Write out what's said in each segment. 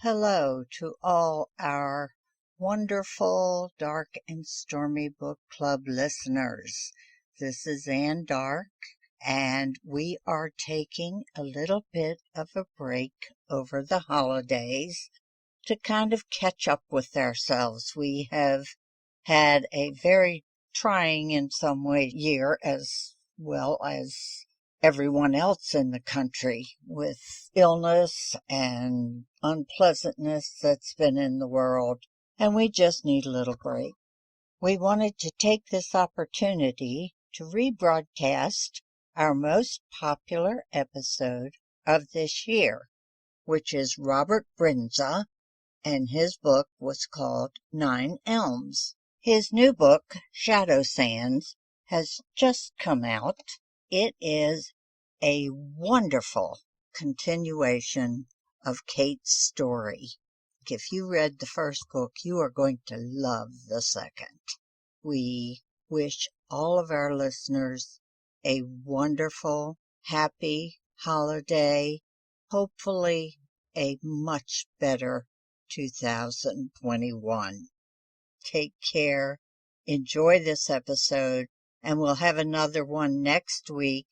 Hello to all our wonderful Dark and Stormy Book Club listeners. This is Ann Dark, and we are taking a little bit of a break over the holidays to kind of catch up with ourselves. We have had a very trying in some way year, as well as everyone else in the country, with illness and unpleasantness that's been in the world, and we just need a little break. We wanted to take this opportunity to rebroadcast our most popular episode of this year, which is Robert Bryndza, and his book was called Nine Elms. His new book, Shadow Sands, has just come out. It is a wonderful continuation of Kate's story. If you read the first book, you are going to love the second. We wish all of our listeners a wonderful, happy holiday, hopefully a much better 2021. Take care, enjoy this episode, and we'll have another one next week,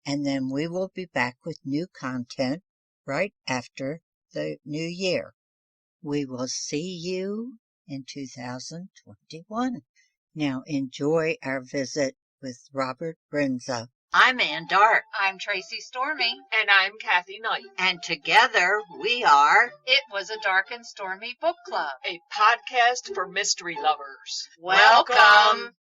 and then we will be back with new content right after the new year. We will see you in 2021. Now enjoy our visit with Robert Bryndza. I'm Ann Dark. I'm Tracy Stormy. And I'm Kathy Knight. And together we are It Was a Dark and Stormy Book Club, a podcast for mystery lovers. Welcome.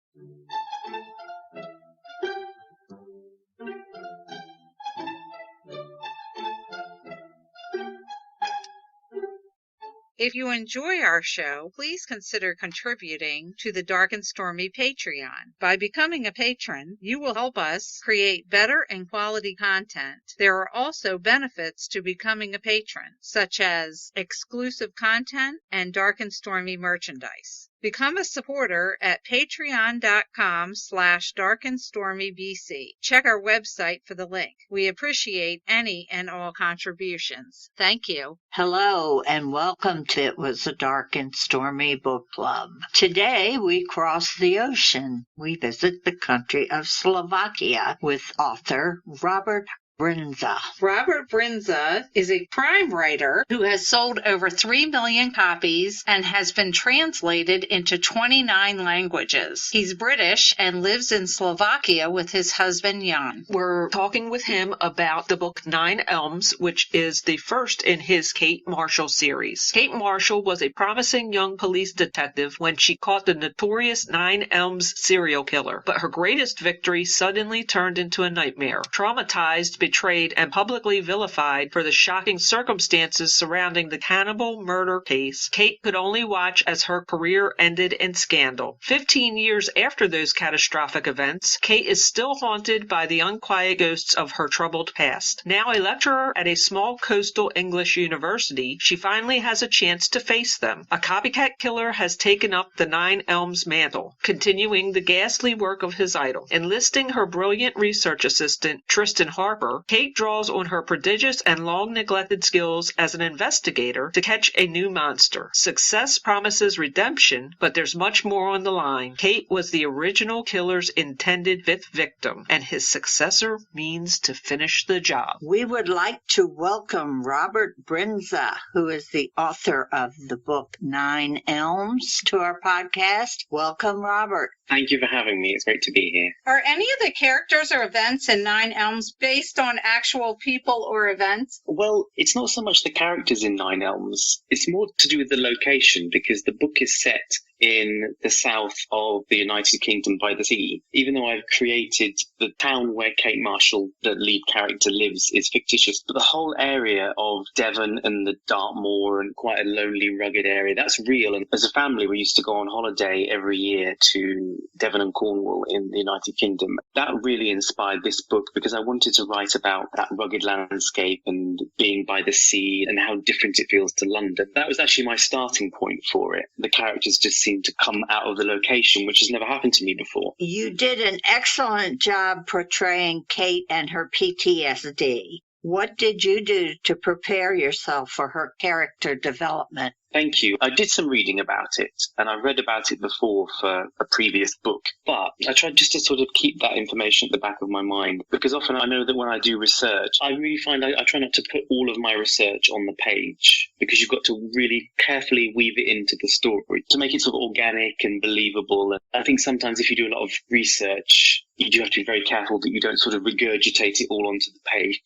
If you enjoy our show, please consider contributing to the Dark and Stormy Patreon. By becoming a patron, you will help us create better and quality content. There are also benefits to becoming a patron, such as exclusive content and Dark and Stormy merchandise. Become a supporter at patreon.com/darkandstormybc. Check our website for the link. We appreciate any and all contributions. Thank you. Hello and welcome to It Was a Dark and Stormy Book Club. Today we cross the ocean. We visit the country of Slovakia with author Robert Bryndza. Robert Bryndza is a crime writer who has sold over 3 million copies and has been translated into 29 languages. He's British and lives in Slovakia with his husband Jan. We're talking with him about the book Nine Elms, which is the first in his Kate Marshall series. Kate Marshall was a promising young police detective when she caught the notorious Nine Elms serial killer, but her greatest victory suddenly turned into a nightmare. Traumatized, betrayed, and publicly vilified for the shocking circumstances surrounding the cannibal murder case, Kate could only watch as her career ended in scandal. 15 years after those catastrophic events, Kate is still haunted by the unquiet ghosts of her troubled past. Now a lecturer at a small coastal English university, she finally has a chance to face them. A copycat killer has taken up the Nine Elms mantle, continuing the ghastly work of his idol. Enlisting her brilliant research assistant, Tristan Harper, Kate draws on her prodigious and long-neglected skills as an investigator to catch a new monster. Success promises redemption, but there's much more on the line. Kate was the original killer's intended fifth victim, and his successor means to finish the job. We would like to welcome Robert Bryndza, who is the author of the book Nine Elms, to our podcast. Welcome, Robert. Thank you for having me. It's great to be here. Are any of the characters or events in Nine Elms based on actual people or events? Well, it's not so much the characters in Nine Elms. It's more to do with the location, because the book is set in the south of the United Kingdom by the sea. Even though I've created the town where Kate Marshall, the lead character, lives, is fictitious, but the whole area of Devon and the Dartmoor and quite a lonely, rugged area, that's real. And as a family, we used to go on holiday every year to Devon and Cornwall in the United Kingdom. That really inspired this book because I wanted to write about that rugged landscape and being by the sea and how different it feels to London. That was actually my starting point for it. The characters just seemed to come out of the location, which has never happened to me before. You did an excellent job portraying Kate and her PTSD. What did you do to prepare yourself for her character development? Thank you. I did some reading about it, and I read about it before for a previous book, but I tried just to sort of keep that information at the back of my mind, because often I know that when I do research, I really find I try not to put all of my research on the page, because you've got to really carefully weave it into the story to make it sort of organic and believable. And I think sometimes if you do a lot of research, you do have to be very careful that you don't sort of regurgitate it all onto the page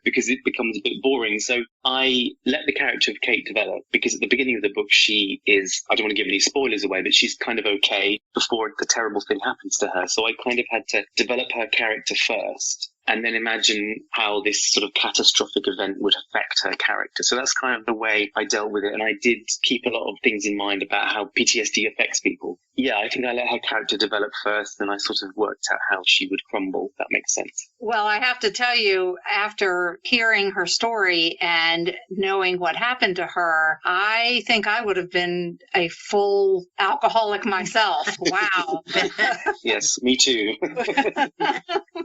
because it becomes a bit boring. So I let the character of Kate develop, because at the beginning of the book she is, I don't want to give any spoilers away, but she's kind of okay before the terrible thing happens to her. So I kind of had to develop her character first, and then imagine how this sort of catastrophic event would affect her character. So that's kind of the way I dealt with it. And I did keep a lot of things in mind about how PTSD affects people. Yeah, I think I let her character develop first, and I sort of worked out how she would crumble, if that makes sense. Well, I have to tell you, after hearing her story and knowing what happened to her, I think I would have been a full alcoholic myself. Wow. Yes, me too.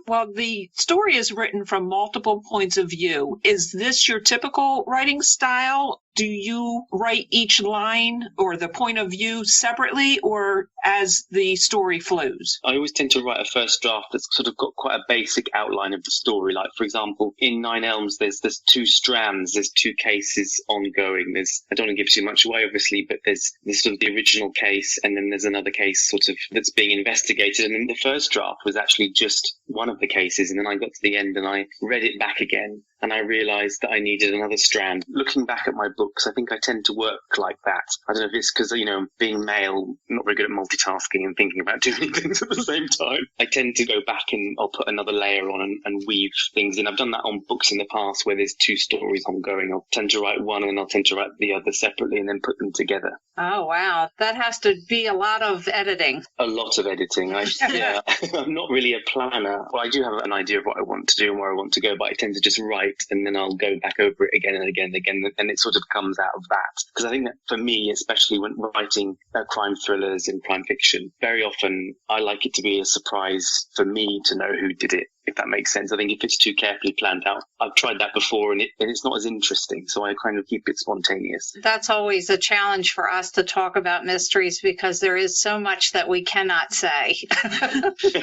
Well, the story is written from multiple points of view. Is this your typical writing style? Do you write each line or the point of view separately, or as the story flows? I always tend to write a first draft that's sort of got quite a basic outline of the story. Like, for example, in Nine Elms, there's two strands, there's two cases ongoing. I don't want to give too much away, obviously, but there's sort of the original case, and then there's another case sort of that's being investigated. And then the first draft was actually just one of the cases, and then I got to the end and I read it back again, and I realized that I needed another strand. Looking back at my books, I think I tend to work like that. I don't know if it's because, being male, I'm not very good at multitasking and thinking about doing things at the same time. I tend to go back and I'll put another layer on and weave things in. I've done that on books in the past where there's two stories ongoing. I'll tend to write one and then I'll tend to write the other separately and then put them together. Oh, wow. That has to be a lot of editing. A lot of editing. I'm not really a planner. Well, I do have an idea of what I want to do and where I want to go, but I tend to just write and then I'll go back over it again and again and again, and it sort of comes out of that. Because I think that for me, especially when writing crime thrillers and crime fiction, very often I like it to be a surprise for me to know who did it, if that makes sense. I think if it's too carefully planned out, I've tried that before and it's not as interesting, so I kind of keep it spontaneous. That's always a challenge for us to talk about mysteries because there is so much that we cannot say.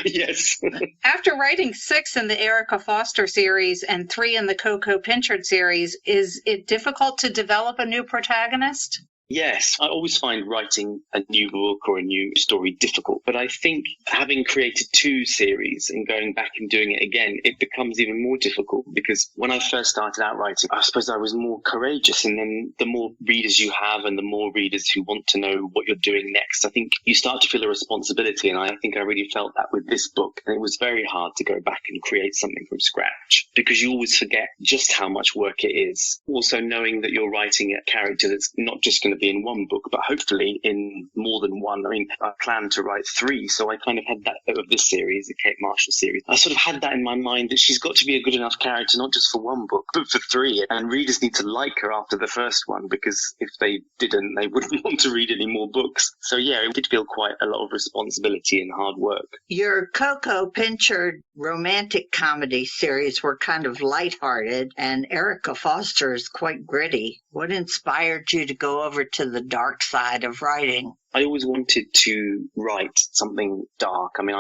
Yes. After writing 6 in the Erica Foster series and 3 in the Coco Pinchard series, is it difficult to develop a new protagonist? Yes, I always find writing a new book or a new story difficult, but I think having created 2 series and going back and doing it again, it becomes even more difficult, because when I first started out writing, I suppose I was more courageous, and then the more readers you have and the more readers who want to know what you're doing next, I think you start to feel a responsibility, and I think I really felt that with this book, and it was very hard to go back and create something from scratch, because you always forget just how much work it is. Also knowing that you're writing a character that's not just going to be in one book, but hopefully in more than one. I mean, I plan to write 3, so I kind of had that of this series, the Kate Marshall series. I sort of had that in my mind that she's got to be a good enough character, not just for one book, but for 3. And readers need to like her after the first one, because if they didn't, they wouldn't want to read any more books. So yeah, it did feel quite a lot of responsibility and hard work. Your Coco Pinchard romantic comedy series were kind of lighthearted, and Erica Foster is quite gritty. What inspired you to go over to the dark side of writing? I always wanted to write something dark. I mean,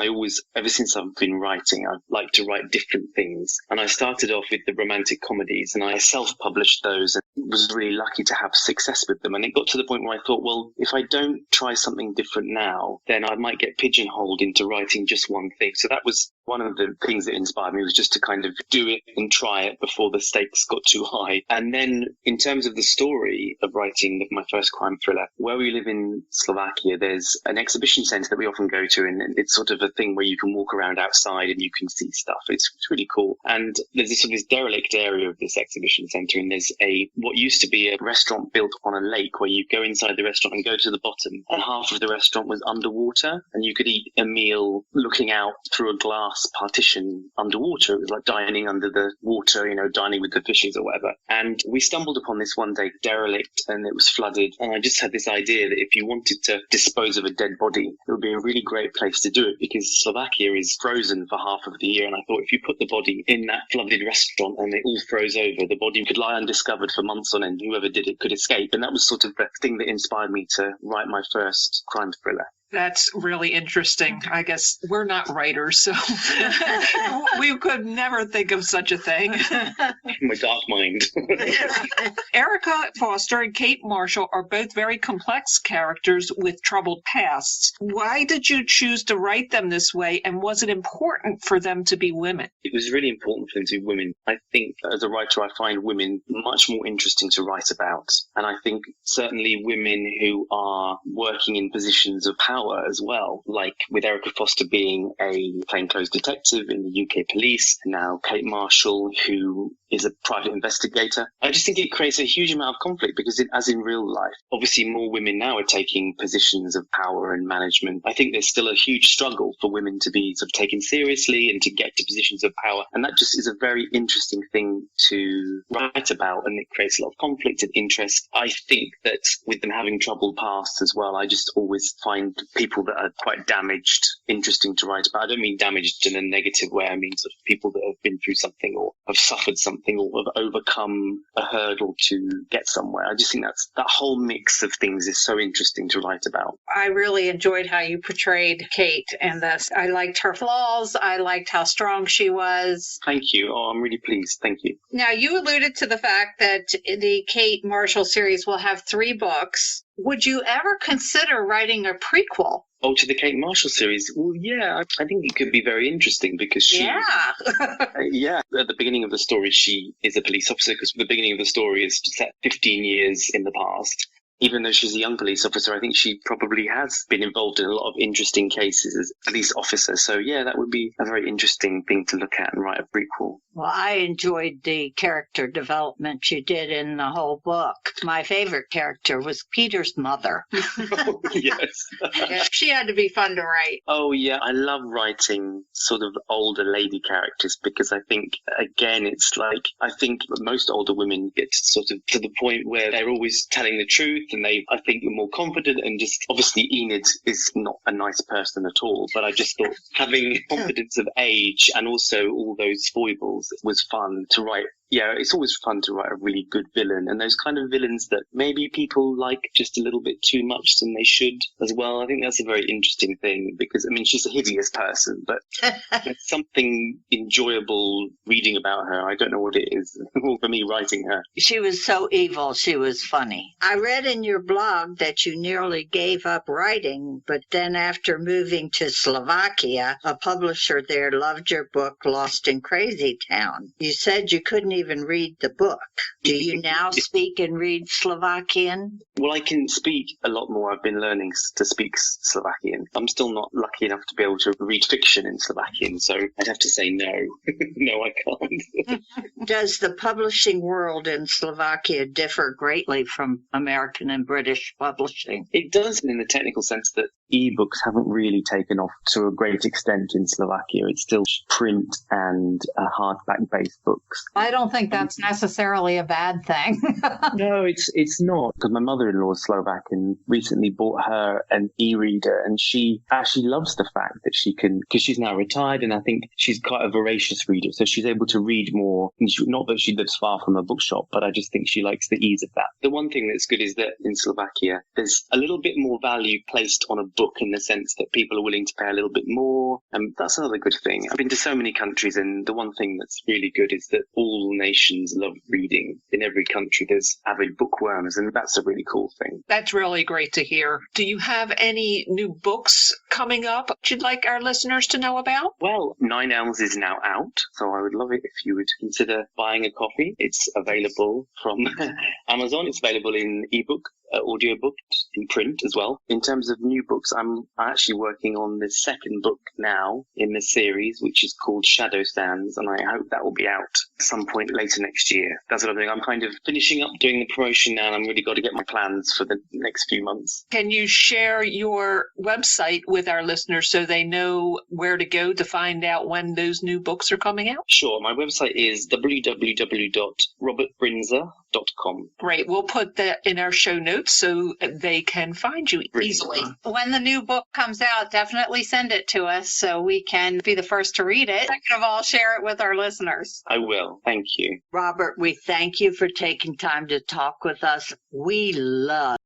ever since I've been writing, I've liked to write different things. And I started off with the romantic comedies, and I self-published those and was really lucky to have success with them. And it got to the point where I thought, well, if I don't try something different now, then I might get pigeonholed into writing just one thing. So that was one of the things that inspired me, was just to kind of do it and try it before the stakes got too high. And then in terms of the story of writing my first crime thriller, where we live in Slovakia, there's an exhibition centre that we often go to, and it's sort of a thing where you can walk around outside and you can see stuff. It's really cool. And there's this derelict area of this exhibition centre, and there's what used to be a restaurant built on a lake, where you go inside the restaurant and go to the bottom, and half of the restaurant was underwater, and you could eat a meal looking out through a glass partition underwater. It was like dining under the water, dining with the fishes or whatever. And we stumbled upon this one day, derelict, and it was flooded. And I just had this idea that if you wanted to dispose of a dead body, it would be a really great place to do it because Slovakia is frozen for half of the year. And I thought if you put the body in that flooded restaurant and it all froze over, the body could lie undiscovered for months on end. Whoever did it could escape. And that was sort of the thing that inspired me to write my first crime thriller. That's really interesting. I guess we're not writers, so we could never think of such a thing. My dark mind. Erica Foster and Kate Marshall are both very complex characters with troubled pasts. Why did you choose to write them this way, and was it important for them to be women? It was really important for them to be women. I think as a writer, I find women much more interesting to write about. And I think certainly women who are working in positions of power as well, like with Erica Foster being a plainclothes detective in the UK police, and now Kate Marshall, who is a private investigator. I just think it creates a huge amount of conflict because as in real life, obviously more women now are taking positions of power and management. I think there's still a huge struggle for women to be sort of taken seriously and to get to positions of power. And that just is a very interesting thing to write about, and it creates a lot of conflict and interest. I think that with them having troubled pasts as well, I just always find people that are quite damaged interesting to write about. I don't mean damaged in a negative way. I mean sort of people that have been through something or have suffered something or have overcome a hurdle to get somewhere. I just think that whole mix of things is so interesting to write about. I really enjoyed how you portrayed Kate in this. I liked her flaws. I liked how strong she was. Thank you. Oh, I'm really pleased. Thank you. Now, you alluded to the fact that the Kate Marshall series will have 3 books. Would you ever consider writing a prequel? Oh, to the Kate Marshall series? Well, yeah, I think it could be very interesting because she... Yeah. At the beginning of the story, she is a police officer because the beginning of the story is set 15 years in the past. Even though she's a young police officer, I think she probably has been involved in a lot of interesting cases as a police officer. So, yeah, that would be a very interesting thing to look at and write a prequel. Well, I enjoyed the character development you did in the whole book. My favorite character was Peter's mother. Oh, yes. Yeah, she had to be fun to write. Oh, yeah. I love writing sort of older lady characters because I think, again, it's like, I think most older women get sort of to the point where they're always telling the truth and they, I think, are more confident and just, obviously Enid is not a nice person at all, but I just thought having confidence of age and also all those foibles was fun to write. Yeah, it's always fun to write a really good villain, and those kind of villains that maybe people like just a little bit too much than they should as well. I think that's a very interesting thing because, I mean, she's a hideous person, but there's something enjoyable reading about her. I don't know what it is for me writing her. She was so evil, she was funny. I read in your blog that you nearly gave up writing, but then after moving to Slovakia, a publisher there loved your book, Lost in Crazy Town. You said you couldn't even read the book. Do you now speak and read Slovakian? Well, I can speak a lot more. I've been learning to speak Slovakian. I'm still not lucky enough to be able to read fiction in Slovakian, so I'd have to say no. No, I can't. Does the publishing world in Slovakia differ greatly from American and British publishing? It does in the technical sense that ebooks haven't really taken off to a great extent in Slovakia. It's still print and hardback-based books. I don't think that's necessarily a bad thing. No, it's not. Because my mother-in-law is Slovak and recently bought her an e-reader, and she actually loves the fact that she can, because she's now retired, and I think she's quite a voracious reader, so she's able to read more. Not that she lives far from a bookshop, but I just think she likes the ease of that. The one thing that's good is that in Slovakia, there's a little bit more value placed on a book in the sense that people are willing to pay a little bit more, and that's another good thing. I've been to so many countries, and the one thing that's really good is that all nations love reading. In every country there's avid bookworms, and that's a really cool thing. That's really great to hear. Do you have any new books coming up you'd like our listeners to know about? Well, Nine Elms is now out, so I would love it if you would consider buying a copy. It's available from Amazon. It's available in ebook, audiobook, in print as well. In terms of new books, I'm actually working on the second book now in the series, which is called Shadow Stands, and I hope that will be out at some point later next year. That's what I'm doing. I'm kind of finishing up doing the promotion now, and I'm really got to get my plans for the next few months. Can you share your website with our listeners so they know where to go to find out when those new books are coming out? Sure. My website is www.robertbryndza.com. catastrophic.com. Great. We'll put that in our show notes so they can find you easily. When the new book comes out, definitely send it to us so we can be the first to read it. Second of all, share it with our listeners. I will. Thank you. Robert, we thank you for taking time to talk with us. We love